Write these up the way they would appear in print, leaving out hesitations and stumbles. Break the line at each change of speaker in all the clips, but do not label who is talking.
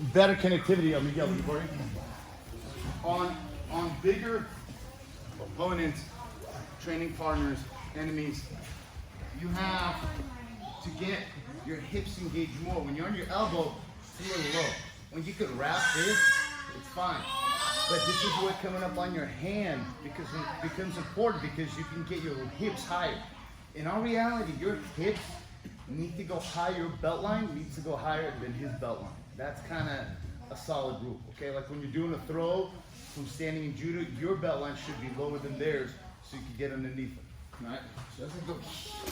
better connectivity. Miguel, on bigger opponents, training partners, enemies, you have to get your hips engaged more. When you're on your elbow, it's a little low. When you could wrap this, it's fine. But this is where coming up on your hand because it becomes important because you can get your hips higher. In our reality, your hips need to go higher. Your belt line needs to go higher than his belt line. That's kind of a solid rule, okay? Like when you're doing a throw from standing in judo, your belt line should be lower than theirs so you can get underneath them, right? So as I go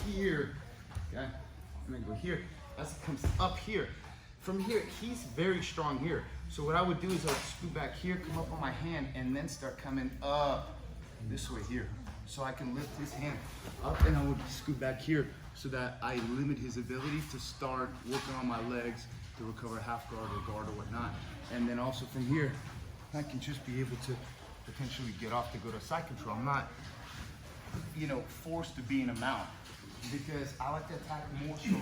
here, okay? And then go here, as it comes up here. From here, he's very strong here. So what I would do is I would scoot back here, come up on my hand, and then start coming up this way here. So I can lift his hand up and I would scoot back here so that I limit his ability to start working on my legs to recover half guard or guard or whatnot. And then also from here, I can just be able to potentially get off to go to side control. I'm not, you know, forced to be in a mount because I like to attack more so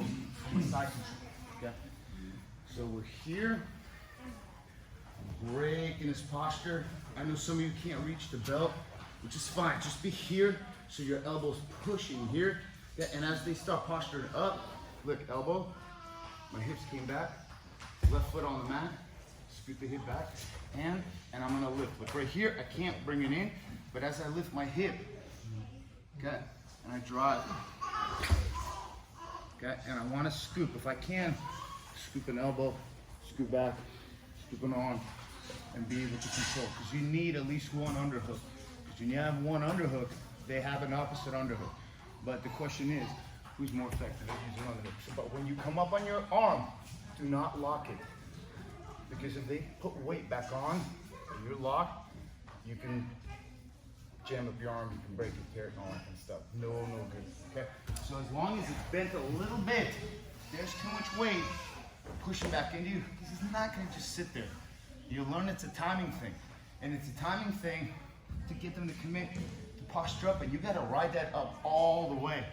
from a side control, okay? So we're here, breaking his posture. I know some of you can't reach the belt, which is fine. Just be here so your elbow's pushing here. Yeah, and as they start posturing up, look, elbow, my hips came back, left foot on the mat, scoot the hip back, and I'm gonna lift. Look right here, I can't bring it in, but as I lift my hip, okay, and I drive, okay, and I wanna scoop. If I can, scoop an elbow, scoop back, scoop an arm, and be able to control. Because you need at least one underhook. Because when you have one underhook, they have an opposite underhook. But the question is, who's more effective at using underhooks? But when you come up on your arm, do not lock it. Because if they put weight back on, and you're locked, you can jam up your arm, you can break it, tear it, and all that kind of stuff. No good, okay? So as long as it's bent a little bit, there's too much weight pushing back into you, because it's not gonna just sit there. You learn it's a timing thing. And it's a timing thing to get them to commit to posture up, and you gotta ride that up all the way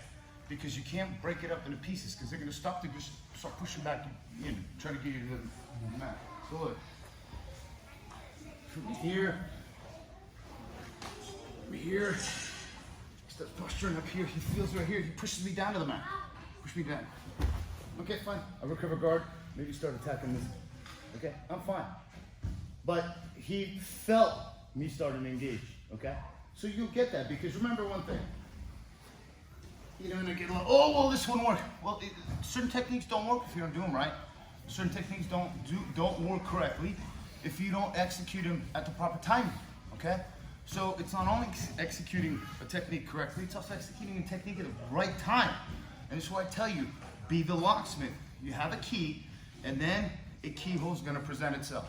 because you can't break it up into pieces because they're gonna stop to just start pushing back in, try to get you to the mat. So look, from here, he starts posturing up here, he feels right here, he pushes me down to the mat. Push me down. Okay, fine, I recover guard, maybe start attacking this. Okay, I'm fine. But he felt me starting to engage, okay? So you'll get that because remember one thing. You know, and I get a little, oh, well, this wouldn't work. Well, certain techniques don't work if you don't do them right. Certain techniques don't work correctly if you don't execute them at the proper timing, okay? So it's not only executing a technique correctly, it's also executing a technique at the right time. And this is why I tell you, be the locksmith. You have a key, and then a keyhole is gonna present itself.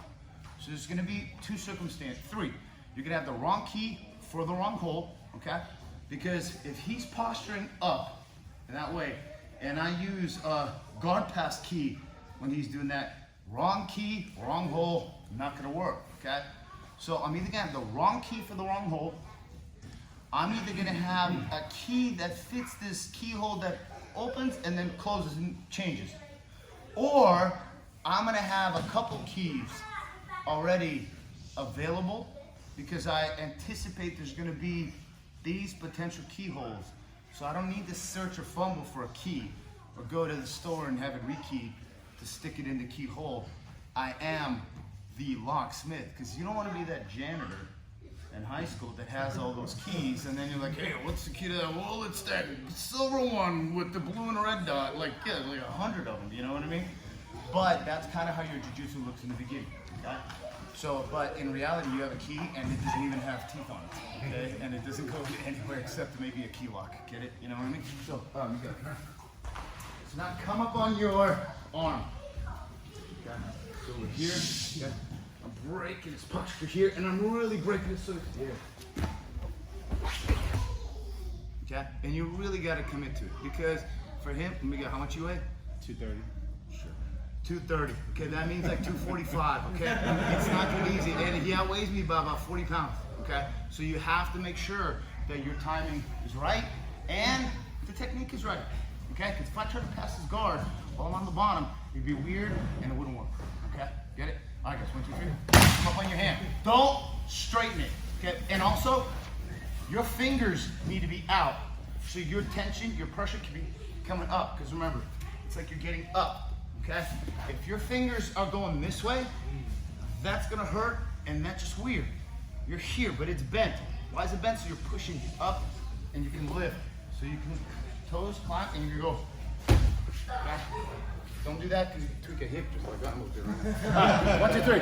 So there's gonna be three. You're gonna have the wrong key for the wrong hole, okay? Because if he's posturing up in that way, and I use a guard pass key when he's doing that, wrong key, wrong hole, not gonna work, okay? So I'm either gonna have the wrong key for the wrong hole, I'm either gonna have a key that fits this keyhole that opens and then closes and changes, or I'm gonna have a couple keys already available because I anticipate there's gonna be these potential keyholes. So I don't need to search or fumble for a key or go to the store and have it rekeyed to stick it in the keyhole. I am the locksmith because you don't want to be that janitor in high school that has all those keys and then you're like, hey, what's the key to that? Well, it's that silver one with the blue and red dot. Like, yeah, like 100 of them, you know what I mean? But that's kind of how your jiu-jitsu looks in the beginning, okay? So, but in reality, you have a key and it doesn't even have teeth on it, okay? And it doesn't go anywhere except maybe a key lock, get it? You know what I mean? So, you got it. So now come up on your arm, okay? So we're here, okay? I'm breaking his posture here and I'm really breaking it so it's here. Okay? And you really got to commit to it because for him, let me get how much you weigh?
230.
Sure. 230. Okay, that means like 245. Okay, it's not gonna be easy, and he outweighs me by about 40 pounds. Okay, so you have to make sure that your timing is right and the technique is right. Okay, because if I try to pass his guard while I'm on the bottom, it'd be weird and it wouldn't work. Okay, get it? come up on your hand. Don't straighten it, okay? And also, your fingers need to be out. So your tension, your pressure can be coming up. Because remember, it's like you're getting up, okay? If your fingers are going this way, that's gonna hurt, and that's just weird. You're here, but it's bent. Why is it bent? So you're pushing up, and you can lift. So you can toes climb, and you go back. Don't do that because you can tweak a hip just like that. Move it right now. 1, 2, 3.